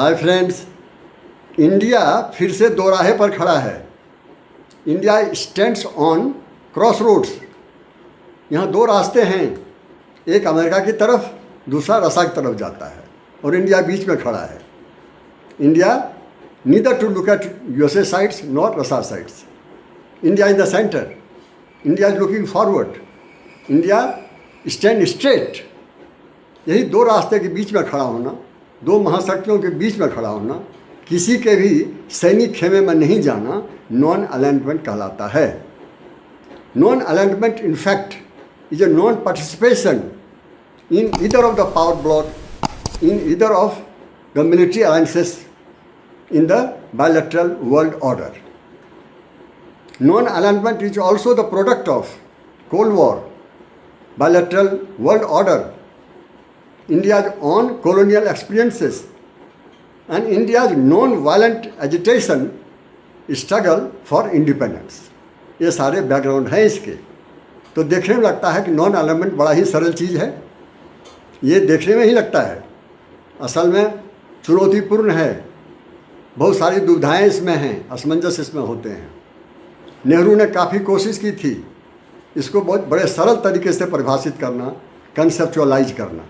Hi friends, India फिर से दोराहे पर खड़ा है। India stands on crossroads. यहाँ दो रास्ते हैं, एक अमेरिका की तरफ, दूसरा रसा की तरफ जाता है और इंडिया बीच में खड़ा है। India neither to look at USA sides not Russia sides. India in the centre. India is looking forward. India stand straight. यही दो रास्ते के बीच में खड़ा होना, दो महाशक्तियों के बीच में खड़ा होना, किसी के भी सैनिक खेमे में नहीं जाना नॉन अलाइनमेंट कहलाता है। Non alignment in fact is a non participation in either of the power block, in either of the military alliances in the bilateral world order. Non-alignment is also the product of Cold War, bilateral world order, India's own colonial experiences, and India's non-violent agitation struggle for independence. ये सारे background हैं इसके। तो देखने में लगता है कि नॉन अलाइनमेंट बड़ा ही सरल चीज़ है, ये देखने में ही लगता है, असल में चुनौतीपूर्ण है। बहुत सारी दुविधाएं इसमें हैं, असमंजस इसमें होते हैं। नेहरू ने काफ़ी कोशिश की थी इसको बहुत बड़े सरल तरीके से परिभाषित करना, कंसेप्चुअलाइज करना।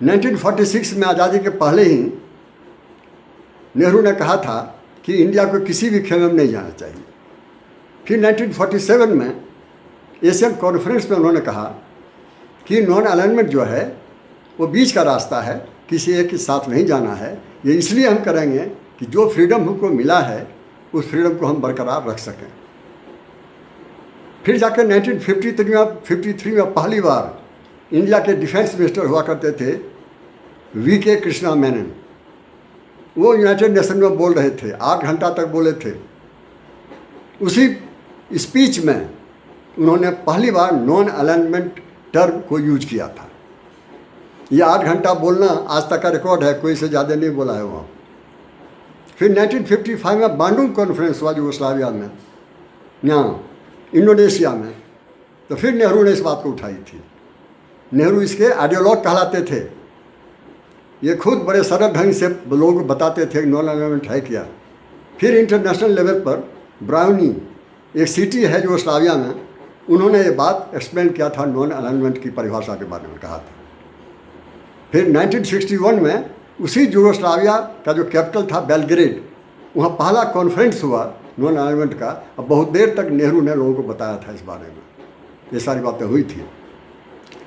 1946 में आज़ादी के पहले ही नेहरू ने कहा था कि इंडिया को किसी भी खेमे में नहीं जाना चाहिए। फिर 1947 में एशियन कॉन्फ्रेंस में उन्होंने कहा कि नॉन अलाइनमेंट जो है वो बीच का रास्ता है, किसी एक के साथ नहीं जाना है। ये इसलिए हम करेंगे कि जो फ्रीडम हमको मिला है उस फ्रीडम को हम बरकरार रख सकें। फिर जाकर 1953 में पहली बार इंडिया के डिफेंस मिनिस्टर हुआ करते थे वी.के. कृष्णा मेनन। वो यूनाइटेड नेशन में बोल रहे थे, 8 घंटा तक बोले थे। उसी स्पीच में उन्होंने पहली बार नॉन अलाइनमेंट टर्म को यूज किया था। ये 8 घंटा बोलना आज तक का रिकॉर्ड है, कोई से ज़्यादा नहीं बोला है वहाँ। फिर 1955 में बांडुंग कॉन्फ्रेंस हुआ यूगोस्लाविया में, यहाँ इंडोनेशिया में। तो फिर नेहरू ने इस बात को उठाई थी। नेहरू इसके आइडियोलॉग कहलाते थे। ये खुद बड़े सरल ढंग से लोगों को बताते थे कि नॉन अलाइनमेंट है क्या। फिर इंटरनेशनल लेवल पर ब्राउनी, एक सिटी है यूगोस्लाविया में, उन्होंने ये बात एक्सप्लेन किया था, नॉन अलाइनमेंट की परिभाषा के बारे में कहा था। फिर 1961 में उसी यूगोस्लाविया का जो कैपिटल था बेलग्रेड, वहाँ पहला कॉन्फ्रेंस हुआ नॉन अलाइनमेंट का। अब बहुत देर तक नेहरू ने लोगों को बताया था इस बारे में, ये सारी बातें हुई थी।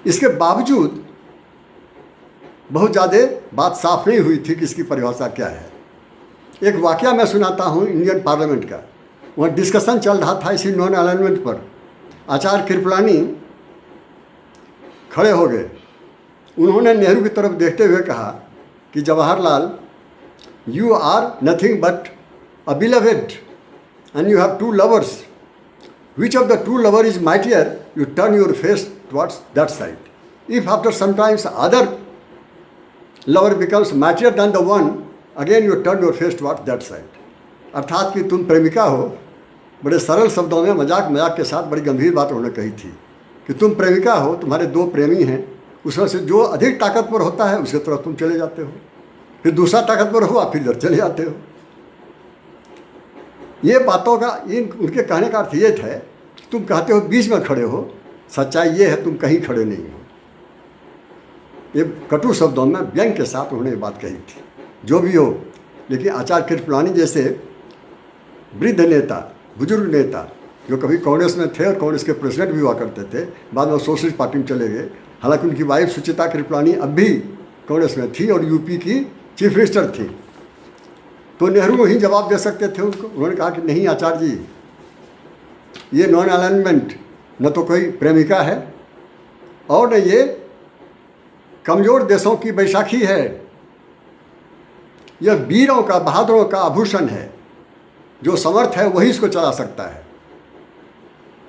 इसके बावजूद बहुत ज़्यादा बात साफ नहीं हुई थी कि इसकी परिभाषा क्या है। एक वाकया मैं सुनाता हूँ इंडियन पार्लियामेंट का। वहाँ डिस्कशन चल रहा था इसी नॉन अलाइनमेंट पर। आचार्य कृपलानी खड़े हो गए। उन्होंने नेहरू की तरफ देखते हुए कहा कि Jawaharlal, you are nothing but a beloved and you have 2 lovers. Which of the 2 lover is mightier? You turn your face towards that side. If after sometimes other lover becomes mightier than the one, again you turn your face towards that side. अर्थात कि तुम प्रेमिका हो। बड़े सरल शब्दों में मजाक के साथ बड़ी गंभीर बात उन्होंने कही थी कि तुम प्रेमिका हो, तुम्हारे 2 प्रेमी हैं, उसमें से जो अधिक ताकतवर होता है उसकी तरफ तुम चले जाते हो, फिर दूसरा ताकतवर हुआ फिर इधर चले जाते हो। ये बातों का उनके कहने का अर्थ ये था, तुम कहते हो बीच में खड़े हो, सच्चाई ये है तुम कहीं खड़े नहीं हो। ये कटु शब्दों में व्यंग के साथ उन्होंने ये बात कही थी। जो भी हो, लेकिन आचार्य कृपलानी जैसे वृद्ध नेता, बुजुर्ग नेता, जो कभी कांग्रेस में थे और कांग्रेस के प्रेसिडेंट भी हुआ करते थे, बाद में सोशलिस्ट पार्टी में चले गए। हालांकि उनकी वाइफ सुचिता कृपलानी अब भी कांग्रेस में थी और यूपी की चीफ मिनिस्टर थी। तो नेहरू ही जवाब दे सकते थे उनको। उन्होंने कहा कि नहीं आचार्य जी, ये नॉन अलाइनमेंट न तो कोई प्रेमिका है और न ये कमज़ोर देशों की बैसाखी है। यह वीरों का, बहादुरों का आभूषण है। जो समर्थ है वही इसको चला सकता है।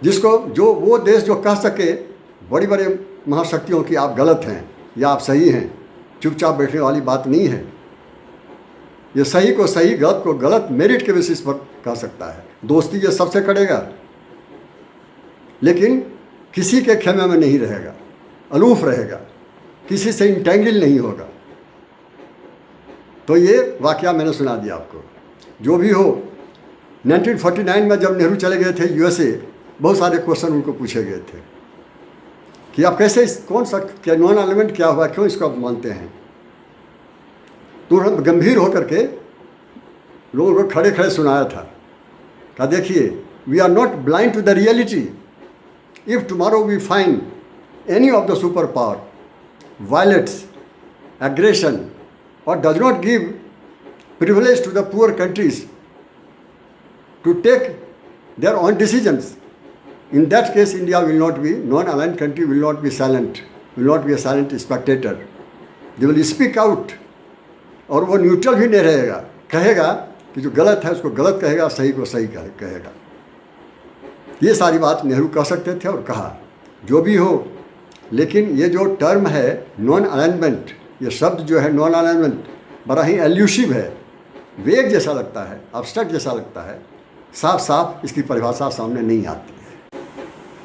जिसको जो वो देश जो कह सके बड़ी बड़ी महाशक्तियों की आप गलत हैं या आप सही हैं, चुपचाप बैठने वाली बात नहीं है। ये सही को सही, गलत को गलत, मेरिट के बेसिस पर कह सकता है। दोस्ती ये सबसे करेगा, लेकिन किसी के खेमे में नहीं रहेगा, अलूफ रहेगा, किसी से इंटेंगल नहीं होगा। तो ये वाकया मैंने सुना दिया आपको। जो भी हो, 1949 में जब नेहरू चले गए थे यूएसए, बहुत सारे क्वेश्चन उनको पूछे गए थे कि आप कैसे कौन सा क्या नॉन एलिमेंट क्या हुआ, क्यों इसको आप मानते हैं। तो उन्होंने गंभीर होकर के लोगों को खड़े खड़े सुनाया था। कहा देखिए, we are not blind to the reality. If tomorrow we find any of the super power violates aggression or does not give privilege to the poor countries to take their own decisions, in that case India will not be, non-aligned country will not be silent, will not be a silent spectator. They will speak out. और वो neutral भी नहीं रहेगा, कहेगा कि जो गलत है उसको गलत कहेगा, सही को सही कहेगा। ये सारी बात नेहरू कह सकते थे और कहा। जो भी हो, लेकिन ये जो टर्म है नॉन अलाइनमेंट, ये शब्द जो है नॉन अलाइनमेंट बड़ा ही एल्यूसिव है, वेग जैसा लगता है, एब्स्ट्रैक्ट जैसा लगता है, साफ साफ इसकी परिभाषा सामने नहीं आती है।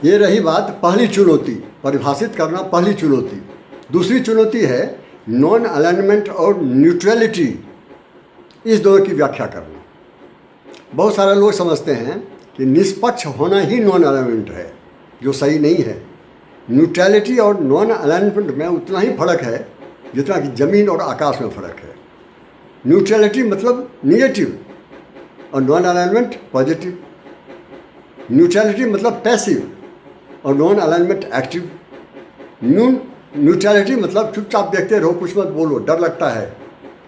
ये रही बात पहली चुनौती, परिभाषित करना पहली चुनौती। दूसरी चुनौती है नॉन अलाइनमेंट और न्यूट्रलिटी, इस दोनों की व्याख्या करना। बहुत सारे लोग समझते हैं कि निष्पक्ष होना ही नॉन अलाइनमेंट है, जो सही नहीं है। न्यूट्रलिटी और नॉन अलाइनमेंट में उतना ही फर्क है जितना कि ज़मीन और आकाश में फ़र्क है। न्यूट्रलिटी मतलब निगेटिव और नॉन अलाइनमेंट पॉजिटिव। न्यूट्रलिटी मतलब पैसिव और नॉन अलाइनमेंट एक्टिव। न्यूट्रलिटी मतलब चुपचाप देखते रहो, कुछ मत बोलो, डर लगता है,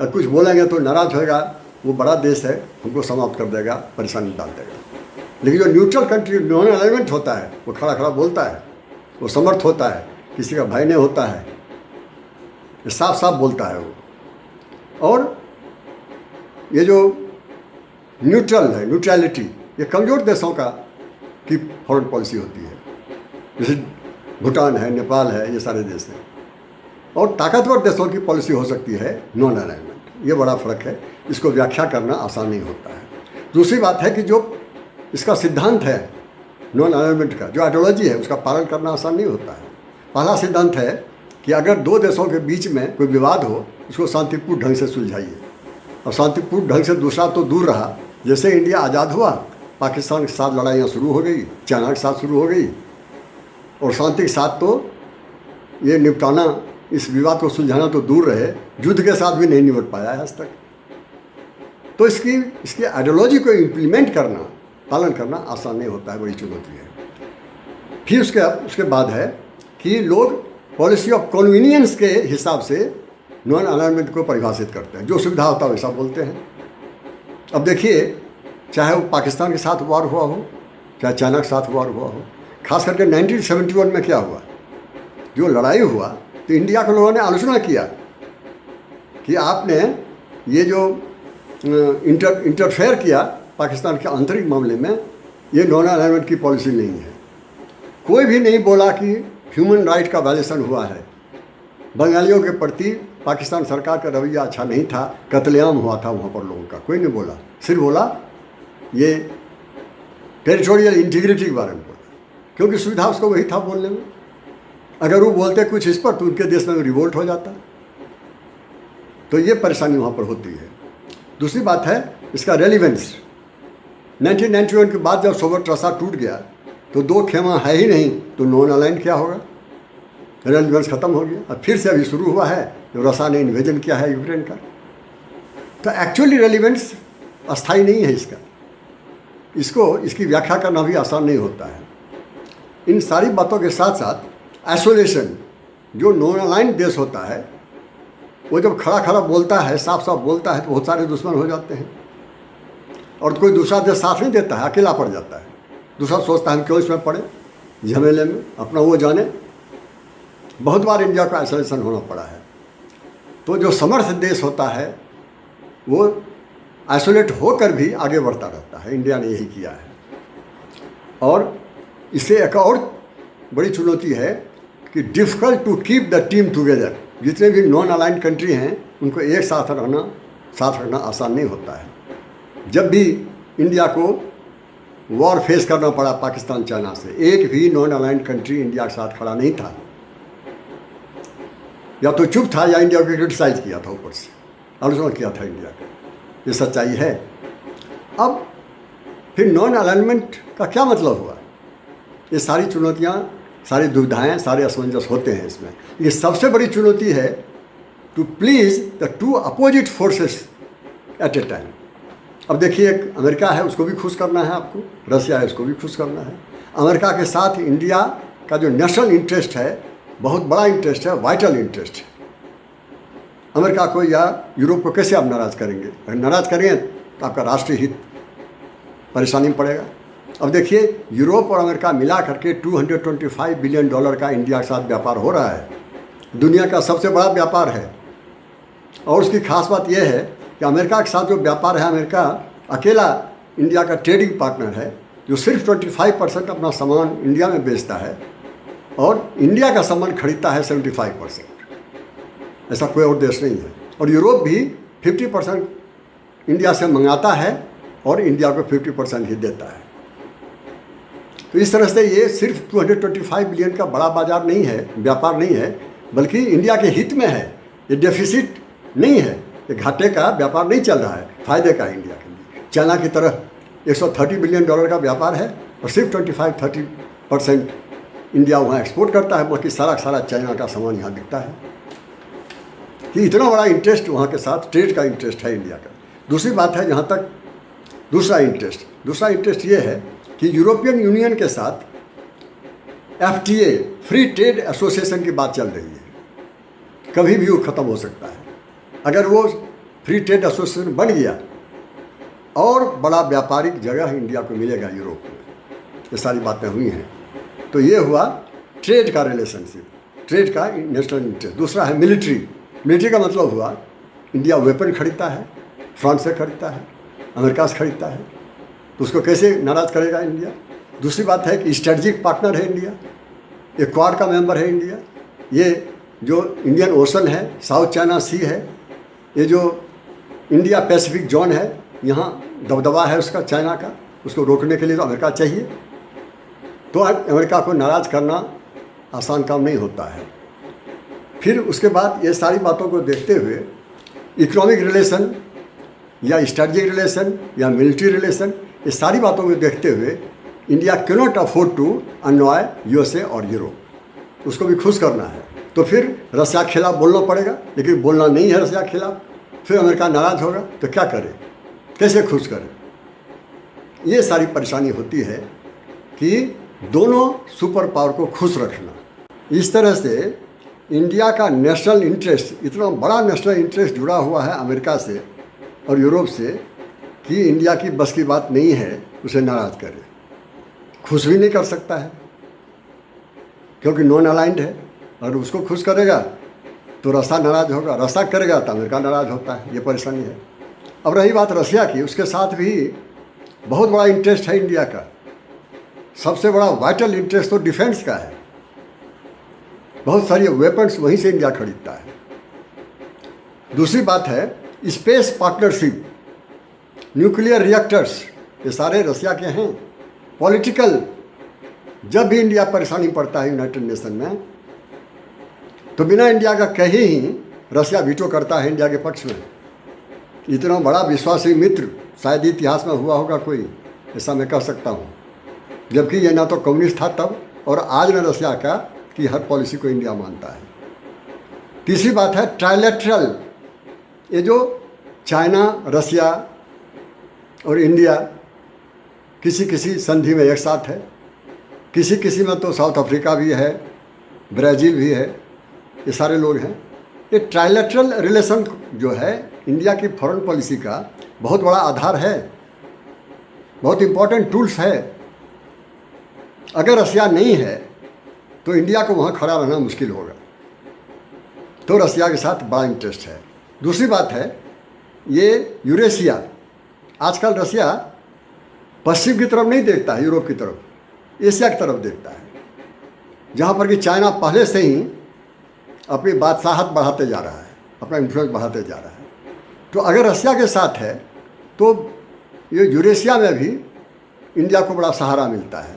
और कुछ बोलेंगे तो नाराज़ होएगा, वो बड़ा देश है, हमको समाप्त कर देगा, परेशानी डाल देगा। लेकिन जो न्यूट्रल कंट्री नॉन अलाइनमेंट होता है, वो खड़ा खड़ा बोलता है, वो समर्थ होता है, किसी का भय नहीं होता है, साफ साफ बोलता है वो। और ये जो न्यूट्रल है, न्यूट्रलिटी, ये कमज़ोर देशों का की फॉरेन पॉलिसी होती है, जैसे भूटान है, नेपाल है, ये सारे देश हैं। और ताकतवर देशों की पॉलिसी हो सकती है नॉन अलाइनमेंट। ये बड़ा फ़र्क है, इसको व्याख्या करना आसान नहीं होता है। दूसरी बात है कि जो इसका सिद्धांत है नॉन अलाइनमेंट का, जो आइडियोलॉजी है, उसका पालन करना आसान नहीं होता है। पहला सिद्धांत है कि अगर दो देशों के बीच में कोई विवाद हो, उसको शांतिपूर्ण ढंग से सुलझाइए। और शांतिपूर्ण ढंग से दूसरा तो दूर रहा, जैसे इंडिया आज़ाद हुआ, पाकिस्तान के साथ लड़ाइयाँ शुरू हो गई, चाइना के साथ शुरू हो गई, और शांति के साथ तो ये निपटाना, इस विवाद को सुलझाना तो दूर रहे, युद्ध के साथ भी नहीं निपट पाया है आज तक। तो इसकी आइडियोलॉजी को इम्प्लीमेंट करना, पालन करना आसान नहीं होता है, बड़ी चुनौती है। फिर उसके बाद है कि लोग पॉलिसी ऑफ कन्वीनियंस के हिसाब से नॉन अलाइनमेंट को परिभाषित करते हैं, जो सुविधा होता है वैसा बोलते हैं। अब देखिए, चाहे वो पाकिस्तान के साथ वार हुआ हो, चाहे चाइना के साथ वार हुआ हो, खास करके 1971 में क्या हुआ, जो लड़ाई हुआ, तो इंडिया के लोगों ने आलोचना किया कि आपने ये जो इंटरफेयर किया पाकिस्तान के आंतरिक मामले में, ये नॉन अलाइनमेंट की पॉलिसी नहीं है। कोई भी नहीं बोला कि ह्यूमन राइट का वायलेशन हुआ है। बंगालियों के प्रति पाकिस्तान सरकार का रवैया अच्छा नहीं था, कत्लेआम हुआ था वहाँ पर लोगों का, कोई नहीं बोला। सिर्फ बोला ये टेरिटोरियल इंटीग्रिटी के बारे में बोला, क्योंकि सुविधा उसको वही था बोलने में। अगर वो बोलते कुछ इस पर तो उनके देश में रिवोल्ट हो जाता। तो ये परेशानी वहाँ पर होती है। दूसरी बात है इसका रेलिवेंस। 1991 के बाद जब सोवियत रसा टूट गया तो दो खेमा है ही नहीं, तो नॉन अलाइन क्या होगा, रेलिवेंस ख़त्म हो गया। अब फिर से अभी शुरू हुआ है, जो रसा ने इन्वेजन किया है यूक्रेन का। तो एक्चुअली रेलिवेंस अस्थाई नहीं है इसकी व्याख्या करना भी आसान नहीं होता है। इन सारी बातों के साथ साथ आइसोलेशन, जो नॉन अलाइन देश होता है, वो जब खड़ा खड़ा बोलता है, साफ साफ बोलता है, तो बहुत सारे दुश्मन हो जाते हैं। और कोई दूसरा देश साथ नहीं देता है, अकेला पड़ जाता है। दूसरा सोचता है हम क्यों इसमें पड़े झमेले में, अपना वो जाने। बहुत बार इंडिया को आइसोलेशन होना पड़ा है। तो जो समर्थ देश होता है वो आइसोलेट होकर भी आगे बढ़ता रहता है। इंडिया ने यही किया है। और इससे एक और बड़ी चुनौती है कि difficult to keep the team together. जितने भी नॉन अलाइंड कंट्री हैं उनको एक साथ रखना आसान नहीं होता है। जब भी इंडिया को वॉर फेस करना पड़ा पाकिस्तान चाइना से, एक भी नॉन अलाइंड कंट्री इंडिया के साथ खड़ा नहीं था, या तो चुप था या इंडिया को क्रिटिसाइज किया था ऊपर से। आलोचना किया था इंडिया का। ये सच्चाई है। अब फिर नॉन अलाइनमेंट का क्या मतलब हुआ? ये सारी चुनौतियाँ, सारी दुविधाएं, सारे असमंजस होते हैं इसमें। ये सबसे बड़ी चुनौती है to please the two opposite forces at a time. अब देखिए, एक अमेरिका है, उसको भी खुश करना है आपको, रसिया है, उसको भी खुश करना है। अमेरिका के साथ इंडिया का जो नेशनल इंटरेस्ट है, बहुत बड़ा इंटरेस्ट है, वाइटल इंटरेस्ट है। अमेरिका को या यूरोप को कैसे आप नाराज़ करेंगे? अगर नाराज़ करेंगे तो आपका राष्ट्रीय हित परेशानी में पड़ेगा। अब देखिए, यूरोप और अमेरिका मिला करके $225 बिलियन का इंडिया के साथ व्यापार हो रहा है। दुनिया का सबसे बड़ा व्यापार है। और उसकी खास बात यह है कि अमेरिका के साथ जो व्यापार है, अमेरिका अकेला इंडिया का ट्रेडिंग पार्टनर है, जो सिर्फ 25% अपना सामान इंडिया में बेचता है और इंडिया का सामान खरीदता है 75%। ऐसा कोई और देश नहीं है। और यूरोप भी 50% इंडिया से मंगाता है और इंडिया को 50% ही देता है। तो इस तरह से ये सिर्फ 225 बिलियन का बड़ा बाजार नहीं है, व्यापार नहीं है, बल्कि इंडिया के हित में है। ये डेफिसिट नहीं है, ये घाटे का व्यापार नहीं चल रहा है, फायदे का इंडिया के लिए। चाइना की तरह $130 बिलियन का व्यापार है और सिर्फ 25-30% इंडिया वहाँ एक्सपोर्ट करता है, बाकी सारा चाइना का सामान यहाँ बिकता है। कि इतना बड़ा इंटरेस्ट वहाँ के साथ, ट्रेड का इंटरेस्ट है इंडिया का। दूसरी बात है, जहाँ तक दूसरा इंटरेस्ट ये है कि यूरोपियन यूनियन के साथ FTA, फ्री ट्रेड एसोसिएशन की बात चल रही है। कभी भी वो ख़त्म हो सकता है। अगर वो फ्री ट्रेड एसोसिएशन बन गया और बड़ा व्यापारिक जगह इंडिया को मिलेगा यूरोप में। ये सारी बातें हुई हैं। तो ये हुआ ट्रेड का रिलेशनशिप, ट्रेड का नेशनल इंटरेस्ट। दूसरा है मिलिट्री का मतलब हुआ इंडिया वेपन खरीदता है, फ्रांस से खरीदता है, अमेरिका से खरीदता है, तो उसको कैसे नाराज़ करेगा इंडिया? दूसरी बात है कि स्ट्रेटजिक पार्टनर है इंडिया, ये क्वाड का मेंबर है इंडिया। ये जो इंडियन ओशन है, साउथ चाइना सी है, ये जो इंडिया पैसिफिक जोन है, यहाँ दबदबा है उसका, चाइना का, उसको रोकने के लिए तो अमेरिका चाहिए। तो अमेरिका को नाराज़ करना आसान काम नहीं होता है। फिर उसके बाद ये सारी बातों को देखते हुए इकोनॉमिक रिलेशन या स्ट्रेटजिक रिलेशन या मिलिट्री रिलेशन, ये सारी बातों को देखते हुए India cannot afford to annoy USA और यूरोप। उसको भी खुश करना है, तो फिर रसिया के खिलाफ बोलना पड़ेगा, लेकिन बोलना नहीं है रसिया के खिलाफ। फिर अमेरिका नाराज़ होगा तो क्या करे, कैसे खुश करे? ये सारी परेशानी होती है कि दोनों सुपर पावर को खुश रखना। इस तरह से इंडिया का नेशनल इंटरेस्ट, इतना बड़ा नेशनल इंटरेस्ट जुड़ा हुआ है अमेरिका से और यूरोप से कि इंडिया की बस की बात नहीं है उसे नाराज़ करे। खुश भी नहीं कर सकता है क्योंकि नॉन अलाइंड है। और उसको खुश करेगा तो रसिया नाराज़ होगा, रसिया करेगा तो अमेरिका नाराज़ होता है। ये परेशानी है। अब रही बात रसिया की, उसके साथ भी बहुत बड़ा इंटरेस्ट है इंडिया का। सबसे बड़ा वाइटल इंटरेस्ट तो डिफेंस का है। बहुत सारी वेपन्स वहीं से इंडिया खरीदता है। दूसरी बात है स्पेस पार्टनरशिप, न्यूक्लियर रिएक्टर्स, ये सारे रसिया के हैं। पॉलिटिकल, जब भी इंडिया परेशानी पड़ता है यूनाइटेड नेशन में, तो बिना इंडिया का कहे ही रसिया वीटो करता है इंडिया के पक्ष में। इतना बड़ा विश्वासी मित्र शायद इतिहास में हुआ होगा कोई, ऐसा मैं कह सकता हूँ। जबकि ये ना तो कम्युनिस्ट था तब और आज न रसिया का कि हर पॉलिसी को इंडिया मानता है। तीसरी बात है ट्राइलेटरल, ये जो चाइना, रसिया और इंडिया किसी किसी संधि में एक साथ है, किसी में तो साउथ अफ्रीका भी है, ब्राज़ील भी है, ये सारे लोग हैं। ये ट्राइलेटरल रिलेशन जो है इंडिया की फॉरेन पॉलिसी का बहुत बड़ा आधार है, बहुत इम्पोर्टेंट टूल्स है। अगर रसिया नहीं है तो इंडिया को वहाँ खड़ा रहना मुश्किल होगा। तो रसिया के साथ बड़ा इंटरेस्ट है। दूसरी बात है ये यूरेशिया, आजकल रसिया पश्चिम की तरफ नहीं देखता है, यूरोप की तरफ, एशिया की तरफ देखता है, जहाँ पर कि चाइना पहले से ही अपनी बादशाहत बढ़ाते जा रहा है, अपना इन्फ्लुएंस बढ़ाते जा रहा है। तो अगर रसिया के साथ है तो ये यूरेशिया में भी इंडिया को बड़ा सहारा मिलता है।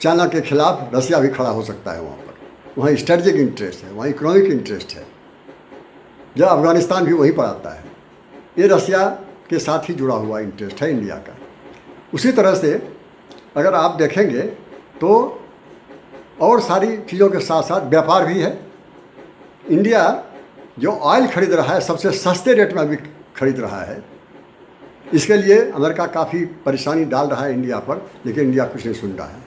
चाइना के खिलाफ रसिया भी खड़ा हो सकता है वहाँ पर। वहाँ स्ट्रेटजिक इंटरेस्ट है, वहाँ इकोनॉमिक इंटरेस्ट है। जब अफगानिस्तान भी वहीं पर आता है। ये रसिया के साथ ही जुड़ा हुआ इंटरेस्ट है इंडिया का। उसी तरह से अगर आप देखेंगे तो और सारी चीज़ों के साथ साथ व्यापार भी है। इंडिया जो ऑयल खरीद रहा है सबसे सस्ते रेट में अभी खरीद रहा है। इसके लिए अमेरिका काफ़ी परेशानी डाल रहा है इंडिया पर, लेकिन इंडिया कुछ नहीं सुन रहा है।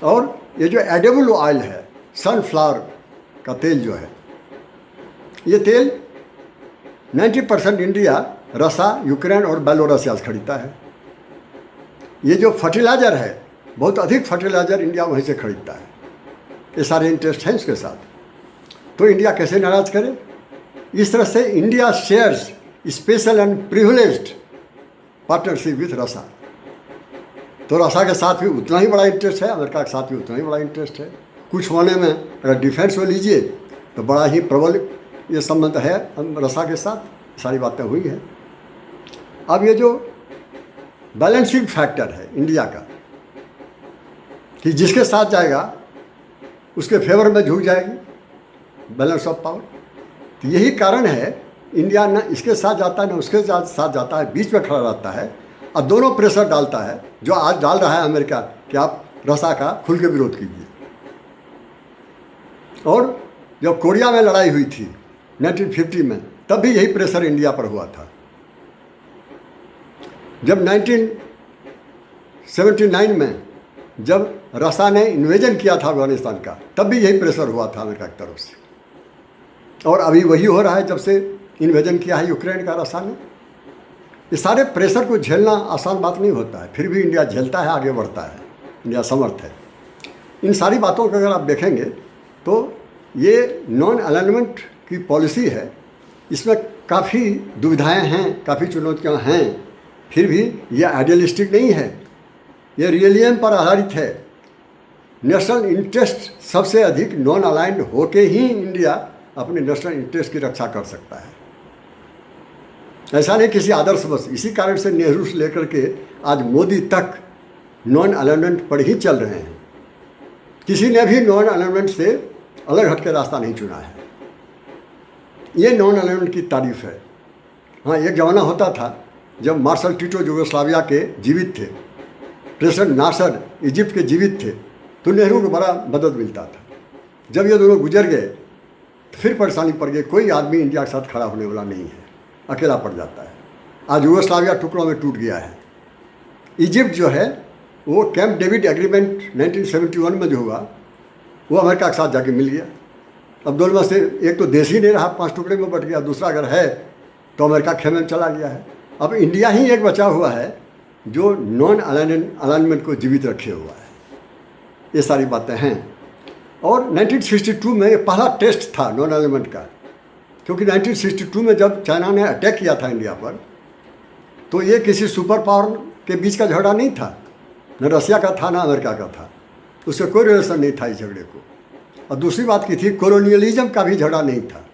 और ये जो एडिबल ऑयल है, सनफ्लावर का तेल जो है, ये तेल 90% इंडिया रसा, यूक्रेन और बेलोरसिया से खरीदता है। ये जो फर्टिलाइज़र है, बहुत अधिक फर्टिलाइज़र इंडिया वहीं से खरीदता है। ये सारे इंटरेस्ट हैं उसके साथ, तो इंडिया कैसे नाराज़ करे। इस तरह से India shares special and privileged partnership with रसा। तो रसा के साथ भी उतना ही बड़ा इंटरेस्ट है, अमेरिका के साथ भी उतना ही बड़ा इंटरेस्ट है। कुछ होने में अगर डिफेंस में लीजिए तो बड़ा ही प्रबल ये संबंध है रसा के साथ। सारी बातें हुई हैं। अब ये जो बैलेंसिंग फैक्टर है इंडिया का कि जिसके साथ जाएगा उसके फेवर में झुक जाएगी, बैलेंस ऑफ पावर। तो यही कारण है इंडिया ना इसके साथ जाता है ना उसके साथ जाता है, बीच में खड़ा रहता है और दोनों प्रेशर डालता है, जो आज डाल रहा है अमेरिका कि आप रसा का खुल के विरोध कीजिए। और जब कोरिया में लड़ाई हुई थी 1950 में, तब भी यही प्रेशर इंडिया पर हुआ था। जब 1979 में जब रसा ने इन्वेजन किया था अफगानिस्तान का, तब भी यही प्रेशर हुआ था अमेरिका की तरफ से। और अभी वही हो रहा है जब से इन्वेजन किया है यूक्रेन का रसा ने। ये सारे प्रेशर को झेलना आसान बात नहीं होता है, फिर भी इंडिया झेलता है, आगे बढ़ता है, इंडिया समर्थ है। इन सारी बातों को अगर आप देखेंगे तो ये नॉन अलाइनमेंट की पॉलिसी है, इसमें काफ़ी दुविधाएं हैं, काफ़ी चुनौतियां हैं, फिर भी ये आइडियलिस्टिक नहीं है, ये रियलियम पर आधारित है। नेशनल इंटरेस्ट सबसे अधिक नॉन अलाइंड होके ही इंडिया अपने नेशनल इंटरेस्ट की रक्षा कर सकता है। ऐसा नहीं किसी आदर्श बस। इसी कारण से नेहरू से लेकर के आज मोदी तक नॉन अलाइनमेंट पर ही चल रहे हैं। किसी ने भी नॉन अलाइनमेंट से अलग हट के रास्ता नहीं चुना है। ये नॉन अलाइनमेंट की तारीफ है। हाँ, एक ज़माना होता था जब मार्शल टिटो यूगोस्लाविया के जीवित थे, प्रेसिडेंट नासर इजिप्ट के जीवित थे, तो नेहरू को बड़ा मदद मिलता था। जब ये दोनों गुजर गए तो फिर परेशानी पड़ गई। कोई आदमी इंडिया के साथ खड़ा होने वाला नहीं है, अकेला पड़ जाता है। आज यूगोस्लाविया टुकड़ों में टूट गया है। इजिप्ट जो है वो कैंप डेविड एग्रीमेंट 1971 में जो हुआ वो अमेरिका के साथ जाके मिल गया। अब दोनों में से एक तो देश ही नहीं रहा, 5 टुकड़े में बट गया, दूसरा अगर है तो अमेरिका खेमे में चला गया है। अब इंडिया ही एक बचा हुआ है जो नॉन अलाइनमेंट को जीवित रखे हुआ है। ये सारी बातें हैं। और 1962 में ये पहला टेस्ट था नॉन अलाइनमेंट का, क्योंकि 1962 में जब चाइना ने अटैक किया था इंडिया पर, तो ये किसी सुपर पावर के बीच का झगड़ा नहीं था, न रसिया का था न अमेरिका का था, उससे कोई रिलेशन नहीं था इस झगड़े को। और दूसरी बात की थी, कॉलोनियलिज्म का भी झगड़ा नहीं था।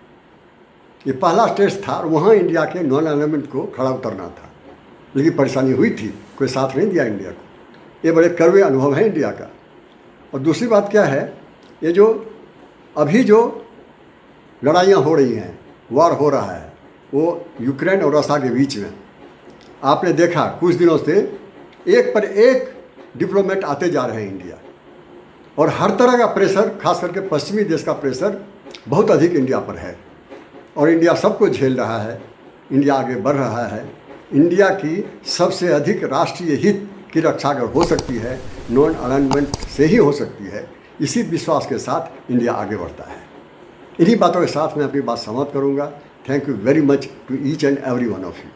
ये पहला टेस्ट था और वहाँ इंडिया के नॉन अलाइनमेंट को खड़ा उतरना था, लेकिन परेशानी हुई थी, कोई साथ नहीं दिया इंडिया को। ये बड़े कड़वे अनुभव है इंडिया का। और दूसरी बात क्या है, ये जो अभी जो लड़ाइयाँ हो रही हैं, वार हो रहा है, वो यूक्रेन और रसा के बीच में, आपने देखा कुछ दिनों से एक पर एक डिप्लोमेट आते जा रहे हैं इंडिया, और हर तरह का प्रेशर, खास करके पश्चिमी देश का प्रेशर बहुत अधिक इंडिया पर है। और इंडिया सबको झेल रहा है, इंडिया आगे बढ़ रहा है। इंडिया की सबसे अधिक राष्ट्रीय हित की रक्षा अगर हो सकती है नॉन अलाइनमेंट से ही हो सकती है। इसी विश्वास के साथ इंडिया आगे बढ़ता है। इन्हीं बातों के साथ मैं अपनी बात समाप्त करूंगा। Thank you very much to each and every one of you.